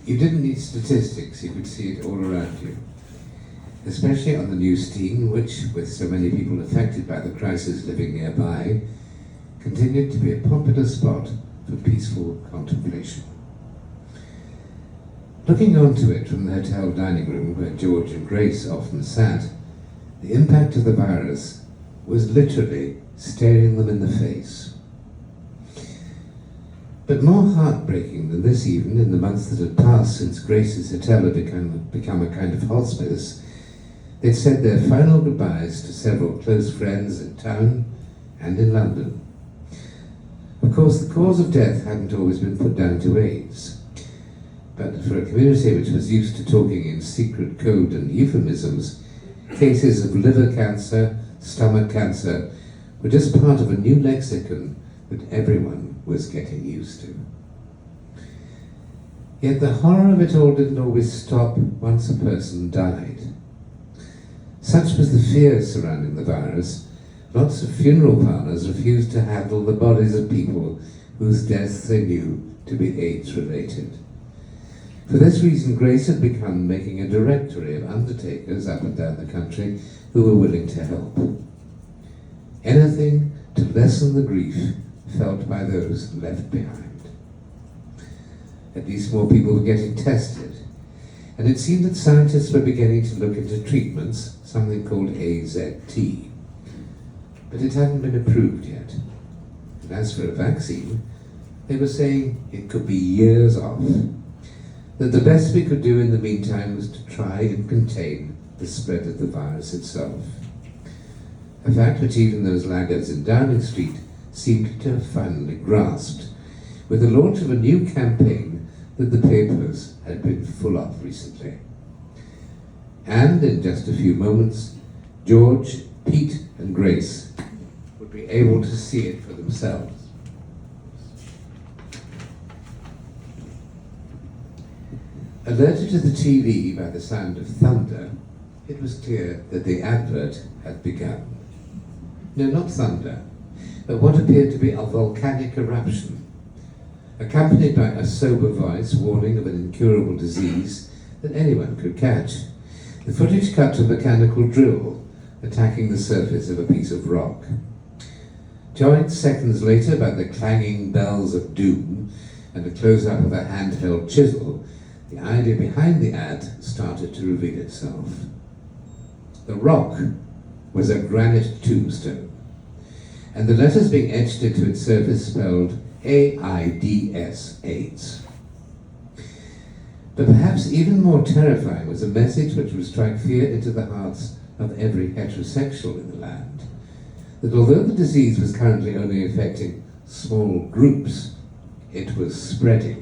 You didn't need statistics, you could see it all around you. Especially on the new Steine, which, with so many people affected by the crisis living nearby, continued to be a popular spot for peaceful contemplation. Looking onto it from the hotel dining room where George and Grace often sat, the impact of the virus was literally staring them in the face. But more heartbreaking than this even, in the months that had passed since Grace's hotel had become a kind of hospice, they'd said their final goodbyes to several close friends in town and in London. Of course, the cause of death hadn't always been put down to AIDS, but for a community which was used to talking in secret code and euphemisms, cases of liver cancer, stomach cancer were just part of a new lexicon that everyone was getting used to. Yet the horror of it all didn't always stop once a person died. Such was the fear surrounding the virus, lots of funeral parlours refused to handle the bodies of people whose deaths they knew to be AIDS-related. For this reason, Grace had begun making a directory of undertakers up and down the country who were willing to help. Anything to lessen the grief felt by those left behind. At least more people were getting tested, and it seemed that scientists were beginning to look into treatments, something called AZT. But it hadn't been approved yet. And as for a vaccine, they were saying it could be years off. That the best we could do in the meantime was to try and contain the spread of the virus itself. A fact which even those laggards in Downing Street seemed to have finally grasped, with the launch of a new campaign that the papers had been full of recently. And in just a few moments, George, Pete and Grace would be able to see it for themselves. Alerted to the TV by the sound of thunder, it was clear that the advert had begun. No, not thunder, but what appeared to be a volcanic eruption, accompanied by a sober voice warning of an incurable disease that anyone could catch. The footage cut to a mechanical drill attacking the surface of a piece of rock. Joined seconds later by the clanging bells of doom and a close-up of a handheld chisel, the idea behind the ad started to reveal itself. The rock was a granite tombstone, and the letters being etched into its surface spelled AIDS, AIDS. But perhaps even more terrifying was a message which would strike fear into the hearts of every heterosexual in the land, that although the disease was currently only affecting small groups, it was spreading.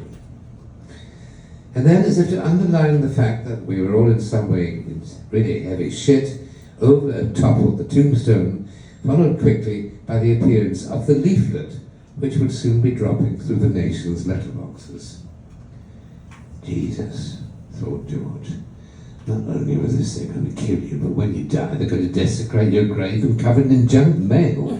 And then, as if to underline the fact that we were all in some way in really heavy shit, over and toppled the tombstone, followed quickly by the appearance of the leaflet, which would soon be dropping through the nation's letterboxes. Jesus, thought George, not only was this thing going to kill you, but when you die, they're going to desecrate your grave and cover it in junk mail.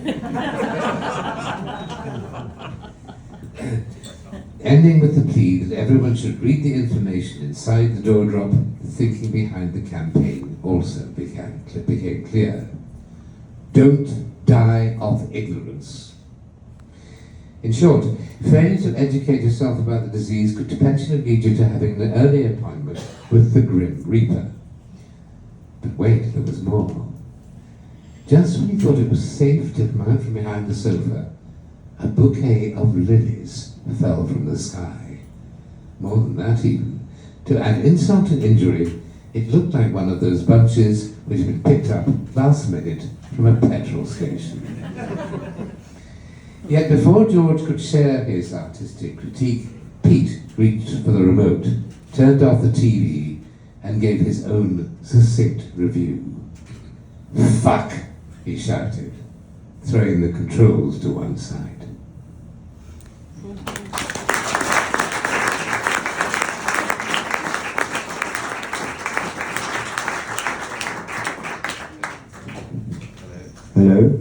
Ending with the plea that everyone should read the information inside the door drop, the thinking behind the campaign also became clear. Don't die of ignorance. In short, failure to educate yourself about the disease could potentially lead you to having an early appointment with the Grim Reaper. But wait, there was more. Just when you thought it was safe to come out from behind the sofa, a bouquet of lilies fell from the sky. More than that even. To add insult to injury, it looked like one of those bunches which had been picked up last minute from a petrol station. Yet before George could share his artistic critique, Pete reached for the remote, turned off the TV, and gave his own succinct review. "Fuck," he shouted, throwing the controls to one side. Hello?